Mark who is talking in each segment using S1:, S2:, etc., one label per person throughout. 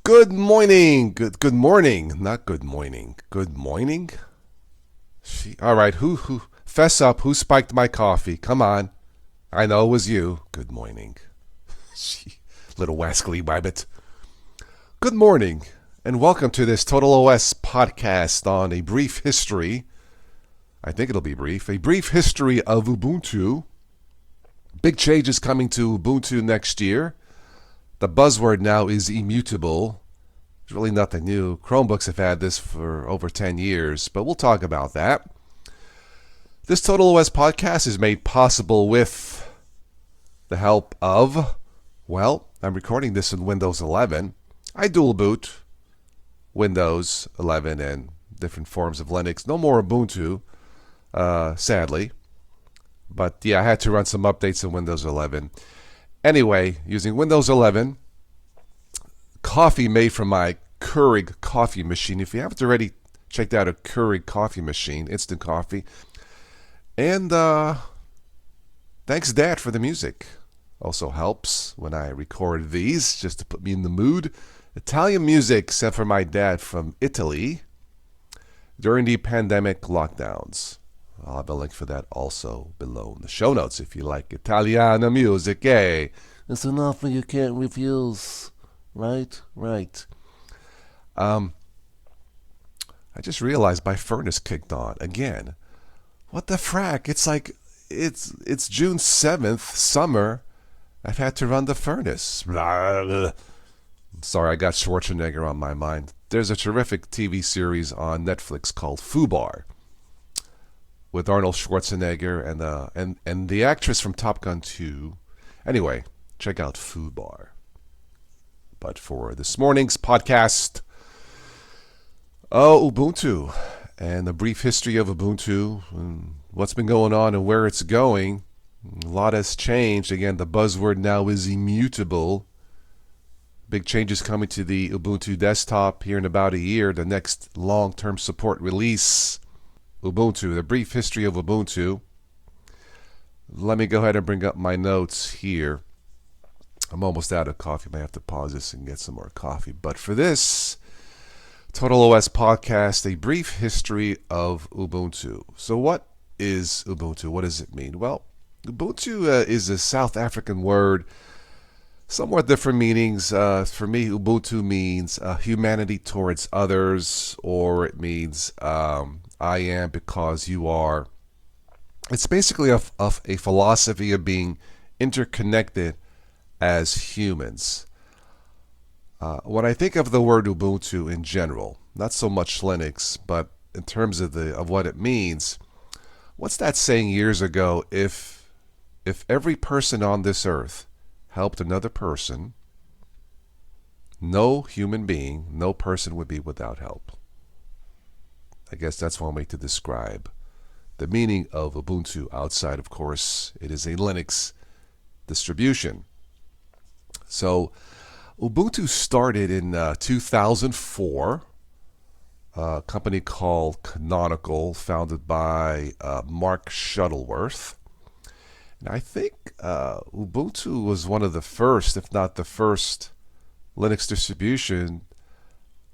S1: Good morning. Good morning. Not good morning. Good morning. All right. Who? Fess up. Who spiked my coffee? Come on. I know it was you. Good morning. Little wascally wabbit. Good morning, and welcome to this Total OS podcast on a brief history. I think it'll be brief. A brief history of Ubuntu. Big changes coming to Ubuntu next year. The buzzword now is Immutable. It's really nothing new. Chromebooks have had this for over 10 years, but we'll talk about that. This Total OS podcast is made possible with the help of, I'm recording this in Windows 11. I dual boot Windows 11 and different forms of Linux. No more Ubuntu, sadly. But yeah, I had to run some updates in Windows 11. Anyway, using Windows 11, coffee made from my Keurig coffee machine. If you haven't already checked out a Keurig coffee machine, instant coffee. And thanks, Dad, for the music. Also helps when I record these, just to put me in the mood. Italian music, except for my dad from Italy, during the pandemic lockdowns. I'll have a link for that also below in the show notes if you like Italiana music, eh? It's an offer you can't refuse. Right? I just realized my furnace kicked on again. What the frack? It's like, it's June 7th, summer. I've had to run the furnace. Sorry, I got Schwarzenegger on my mind. There's a terrific TV series on Netflix called Fubar, with Arnold Schwarzenegger and the actress from Top Gun 2. Anyway, check out Fubar. But for this morning's podcast, Ubuntu and a brief history of Ubuntu and what's been going on and where it's going. A lot has changed. Again, the buzzword now is Immutable. Big changes coming to the Ubuntu desktop here in about a year. The next long-term support release. Ubuntu, the brief history of Ubuntu. Let me go ahead and bring up my notes here. I'm almost out of coffee. I might have to pause this and get some more coffee. But for this Total OS podcast, a brief history of Ubuntu. So what is Ubuntu? What does it mean? Well, Ubuntu is a South African word. Somewhat different meanings. For me, Ubuntu means humanity towards others, or it means I am because you are. It's basically a philosophy of being interconnected as humans. When I think of the word Ubuntu in general, not so much Linux, but in terms of what it means, what's that saying years ago? If every person on this earth helped another person, no human being, no person would be without help. I guess that's one way to describe the meaning of Ubuntu outside, of course, it is a Linux distribution. So Ubuntu started in 2004, a company called Canonical, founded by Mark Shuttleworth. And I think Ubuntu was one of the first, if not the first, Linux distribution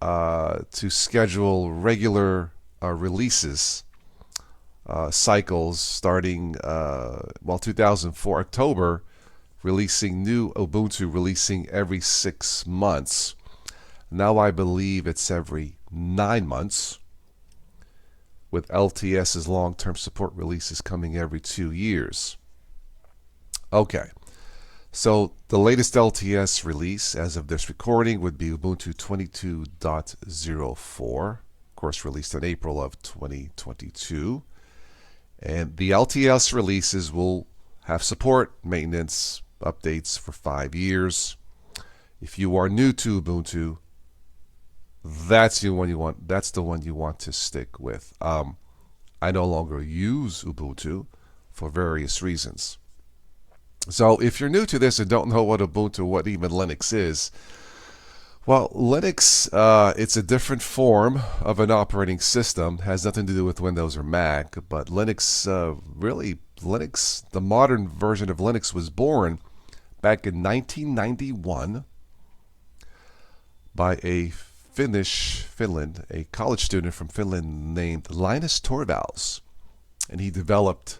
S1: to schedule regular releases cycles starting 2004 October, releasing new Ubuntu, releasing every 6 months. Now I believe it's every 9 months, with LTS's long-term support releases coming every 2 years. Okay, so the latest LTS release as of this recording would be Ubuntu 22.04, of course released in April of 2022. And the LTS releases will have support, maintenance, updates for 5 years. If you are new to Ubuntu, that's the one you want to stick with. I no longer use Ubuntu for various reasons. So if you're new to this and don't know what Ubuntu, what even Linux is, well, Linux, it's a different form of an operating system. It has nothing to do with Windows or Mac, but Linux, Linux, the modern version of Linux was born back in 1991 by a college student from Finland named Linus Torvalds. And he developed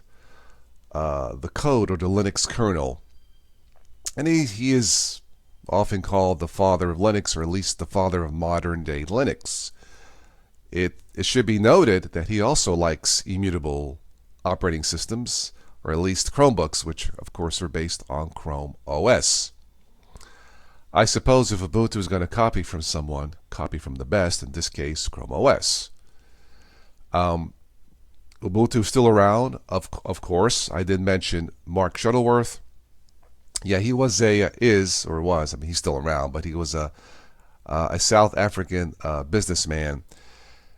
S1: the code or the Linux kernel. And he is often called the father of Linux, or at least the father of modern day Linux. It should be noted that he also likes immutable operating systems, or at least Chromebooks, which of course are based on Chrome OS. I suppose if Ubuntu is going to copy from someone, copy from the best, in this case Chrome OS. Ubuntu is still around, of course. I did mention Mark Shuttleworth. Yeah, he was he's still around, but he was a South African businessman.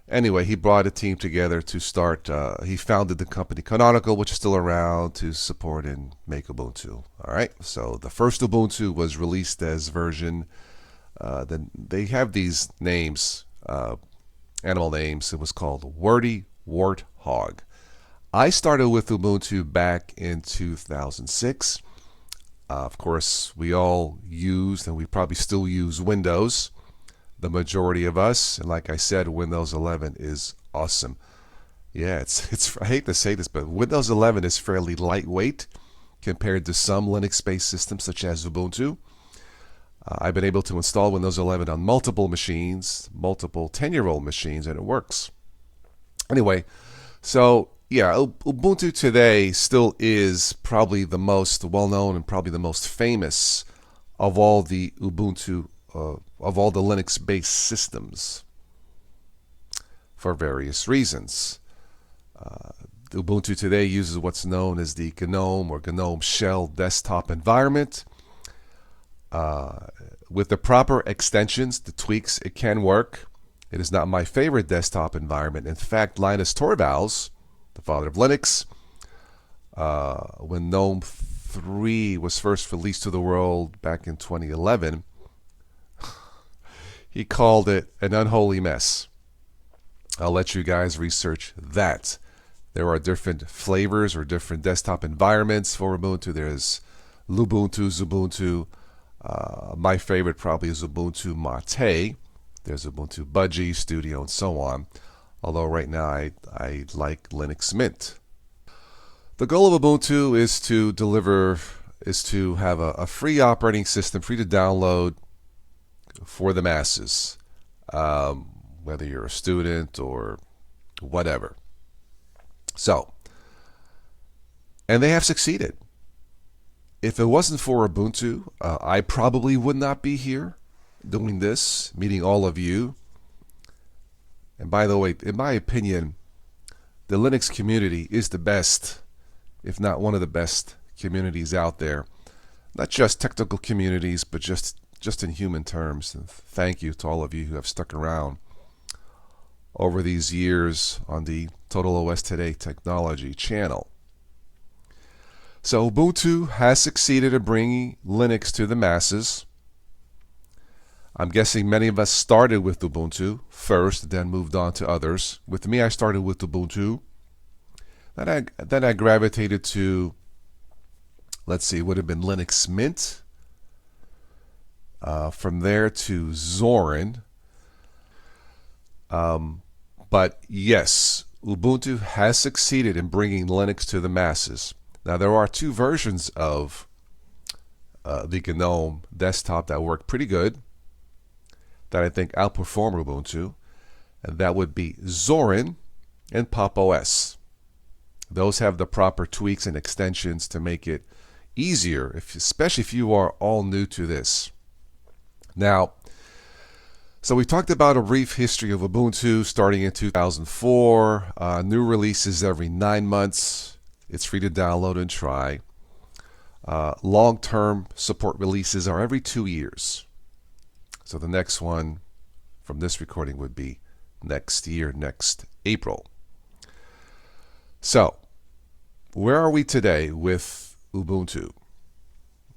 S1: Anyway, he brought a team together to start, he founded the company Canonical, which is still around, to support and make Ubuntu. All right, so the first Ubuntu was released as version, then they have these names, animal names. It was called Wordy Warthog. I started with Ubuntu back in 2006. Of course, we all used, and we probably still use, Windows, the majority of us. And like I said, Windows 11 is awesome. Yeah, it's I hate to say this, but Windows 11 is fairly lightweight compared to some Linux-based systems such as Ubuntu. I've been able to install Windows 11 on multiple machines, multiple 10-year-old machines, and it works. Anyway, so yeah, Ubuntu today still is probably the most well-known and probably the most famous of all the Ubuntu, of all the Linux-based systems, for various reasons. Ubuntu today uses what's known as the GNOME or GNOME Shell desktop environment. With the proper extensions, the tweaks, it can work. It is not my favorite desktop environment. In fact, Linus Torvalds, the father of Linux, when GNOME 3 was first released to the world back in 2011, he called it an unholy mess. I'll let you guys research that. There are different flavors or different desktop environments for Ubuntu. There's Lubuntu, Xubuntu. My favorite probably is Ubuntu Mate. There's Ubuntu Budgie, Studio, and so on. Although right now I like Linux Mint. The goal of Ubuntu is to have a free operating system, free to download for the masses, whether you're a student or whatever. So, and they have succeeded. If it wasn't for Ubuntu, I probably would not be here doing this, meeting all of you. And by the way, in my opinion, the Linux community is the best, if not one of the best communities out there. Not just technical communities, but just in human terms. And thank you to all of you who have stuck around over these years on the Total OS Today Technology channel. So Ubuntu has succeeded in bringing Linux to the masses. I'm guessing many of us started with Ubuntu first, then moved on to others. With me, I started with Ubuntu. Then I gravitated to, let's see, it would have been Linux Mint. From there to Zorin. But yes, Ubuntu has succeeded in bringing Linux to the masses. Now, there are two versions of the GNOME desktop that work pretty good, that I think outperform Ubuntu, and that would be Zorin and Pop! OS. Those have the proper tweaks and extensions to make it easier, especially if you are all new to this. Now, so we talked about a brief history of Ubuntu starting in 2004, new releases every 9 months. It's free to download and try. Long-term support releases are every 2 years. So the next one from this recording would be next year, next April. So, where are we today with Ubuntu?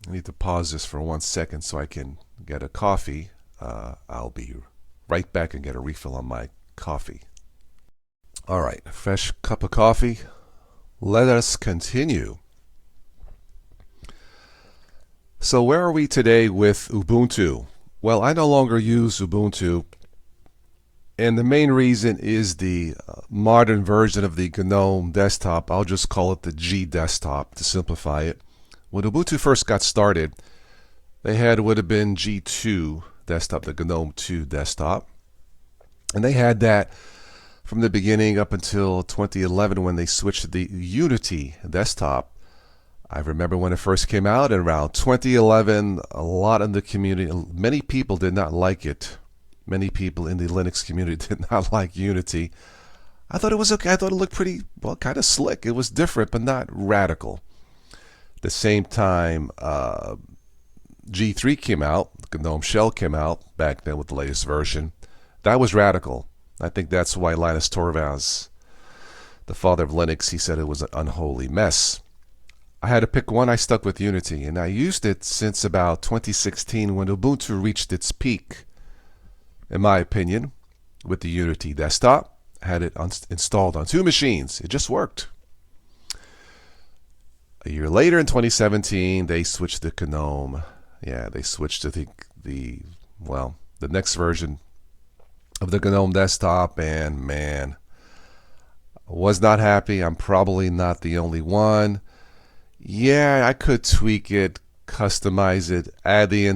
S1: I need to pause this for 1 second so I can get a coffee. I'll be right back and get a refill on my coffee. All right, fresh cup of coffee. Let us continue. So where are we today with Ubuntu? Well, I no longer use Ubuntu, and the main reason is the modern version of the GNOME desktop. I'll just call it the G desktop to simplify it. When Ubuntu first got started, they had would have been G2 desktop, the GNOME 2 desktop. And they had that from the beginning up until 2011 when they switched to the Unity desktop. I remember when it first came out in around 2011, a lot in the community, many people did not like it. Many people in the Linux community did not like Unity. I thought it was okay. I thought it looked pretty, well, kind of slick. It was different, but not radical. At the same time, G3 came out, GNOME Shell came out back then with the latest version. That was radical. I think that's why Linus Torvalds, the father of Linux, he said it was an unholy mess. I had to pick one. I stuck with Unity, and I used it since about 2016 when Ubuntu reached its peak, in my opinion, with the Unity desktop. I had it installed on 2 machines. It just worked. A year later, in 2017, they switched to GNOME. Yeah, they switched to the next version of the GNOME desktop, and man, I was not happy. I'm probably not the only one. Yeah, I could tweak it, customize it, add the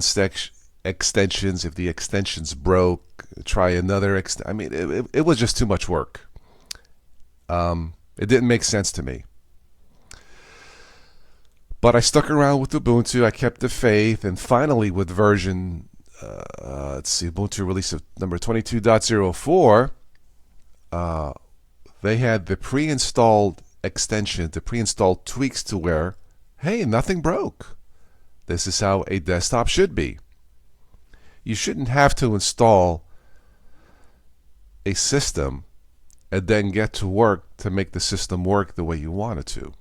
S1: extensions. If the extensions broke, try another I mean, it was just too much work. It didn't make sense to me. But I stuck around with Ubuntu. I kept the faith, and finally, with version, Ubuntu release of number 22.04, they had the pre-installed extension, the pre-installed tweaks to where, hey, nothing broke. This is how a desktop should be. You shouldn't have to install a system and then get to work to make the system work the way you want it to.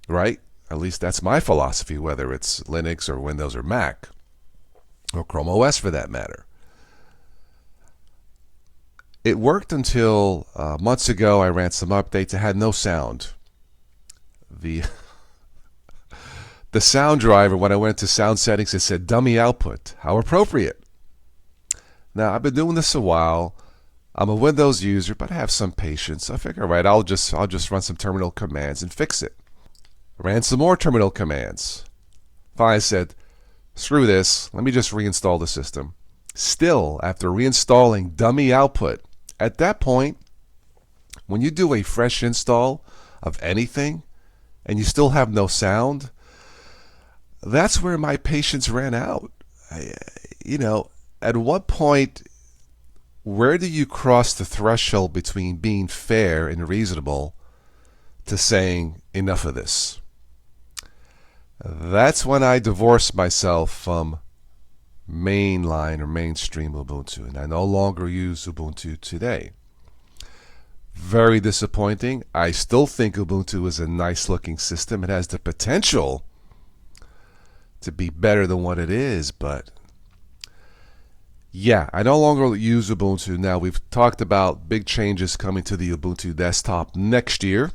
S1: Right? At least that's my philosophy, whether it's Linux or Windows or Mac, or Chrome OS for that matter. It worked until months ago. I ran some updates. It had no sound. The sound driver, when I went to sound settings, it said dummy output. How appropriate. Now, I've been doing this a while. I'm a Windows user, but I have some patience. I figure, all right, I'll just run some terminal commands and fix it. Ran some more terminal commands. Finally, I said, screw this. Let me just reinstall the system. Still, after reinstalling dummy output, at that point, when you do a fresh install of anything and you still have no sound, that's where my patience ran out. At what point, where do you cross the threshold between being fair and reasonable to saying enough of this? That's when I divorced myself from mainline or mainstream Ubuntu, and I no longer use Ubuntu today. Very disappointing. I still think Ubuntu is a nice looking system. It has the potential to be better than what it is, but yeah, I no longer use Ubuntu. Now, we've talked about big changes coming to the Ubuntu desktop next year,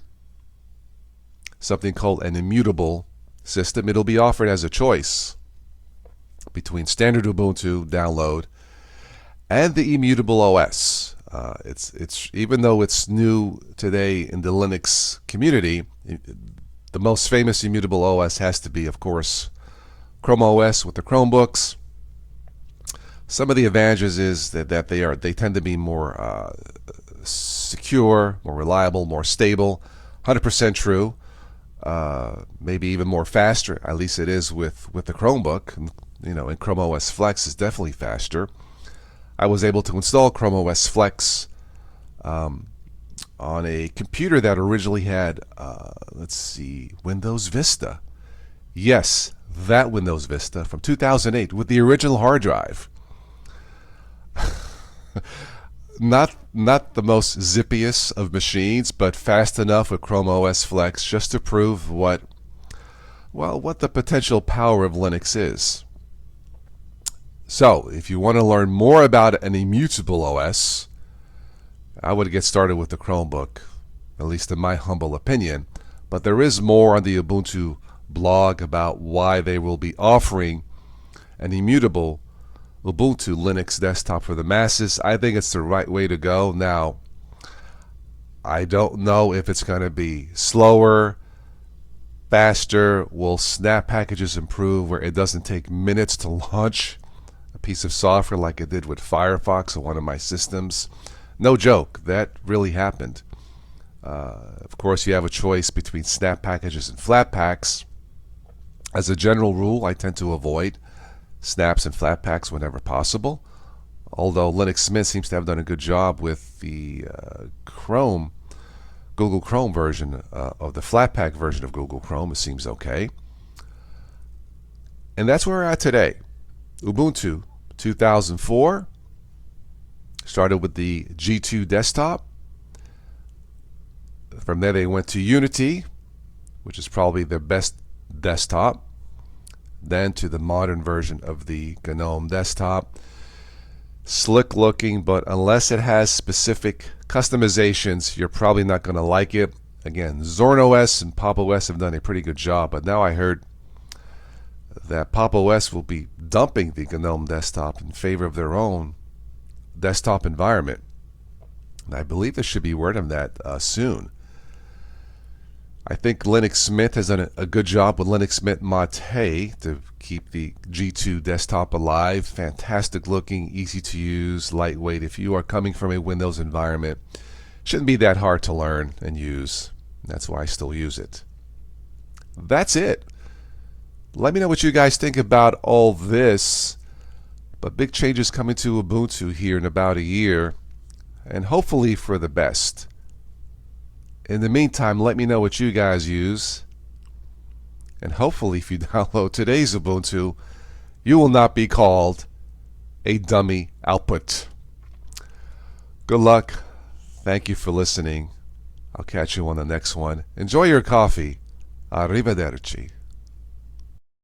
S1: something called an Immutable system. It'll be offered as a choice between standard Ubuntu download and the Immutable OS. It's even though it's new today in the Linux community, the most famous Immutable OS has to be, of course, Chrome OS with the Chromebooks. Some of the advantages is that they tend to be more secure, more reliable, more stable. 100% true. Maybe even more faster. At least it is with the Chromebook. And Chrome OS Flex is definitely faster. I was able to install Chrome OS Flex on a computer that originally had, Windows Vista. Yes, that Windows Vista from 2008 with the original hard drive. Not the most zippiest of machines, but fast enough with Chrome OS Flex just to prove what the potential power of Linux is. So, if you want to learn more about an Immutable OS, I would get started with the Chromebook, at least in my humble opinion. But there is more on the Ubuntu blog about why they will be offering an Immutable Ubuntu Linux desktop for the masses. I think it's the right way to go. Now, I don't know if it's going to be slower, faster. Will snap packages improve where it doesn't take minutes to launch a piece of software like it did with Firefox on one of my systems? No joke, that really happened. Of course, you have a choice between snap packages and Flatpaks. As a general rule, I tend to avoid snaps and Flatpaks whenever possible. Although Linux Mint seems to have done a good job with the Google Chrome version of the Flatpak version of Google Chrome. It seems okay. And that's where we're at today. Ubuntu 2004 started with the G2 desktop. From there they went to Unity, which is probably their best desktop. Then to the modern version of the GNOME desktop. Slick looking, but unless it has specific customizations, you're probably not going to like it. Again, ZornOS and Pop! OS have done a pretty good job, but now I heard that Pop! OS will be dumping the GNOME desktop in favor of their own desktop environment. And I believe there should be word of that soon. I think Linux Mint has done a good job with Linux Mint Mate to keep the G2 desktop alive. Fantastic looking, easy to use, lightweight. If you are coming from a Windows environment, shouldn't be that hard to learn and use. That's why I still use it. That's it. Let me know what you guys think about all this. But big changes coming to Ubuntu here in about a year, and hopefully for the best. In the meantime, let me know what you guys use. And hopefully if you download today's Ubuntu, you will not be called a dummy output. Good luck. Thank you for listening. I'll catch you on the next one. Enjoy your coffee. Arrivederci.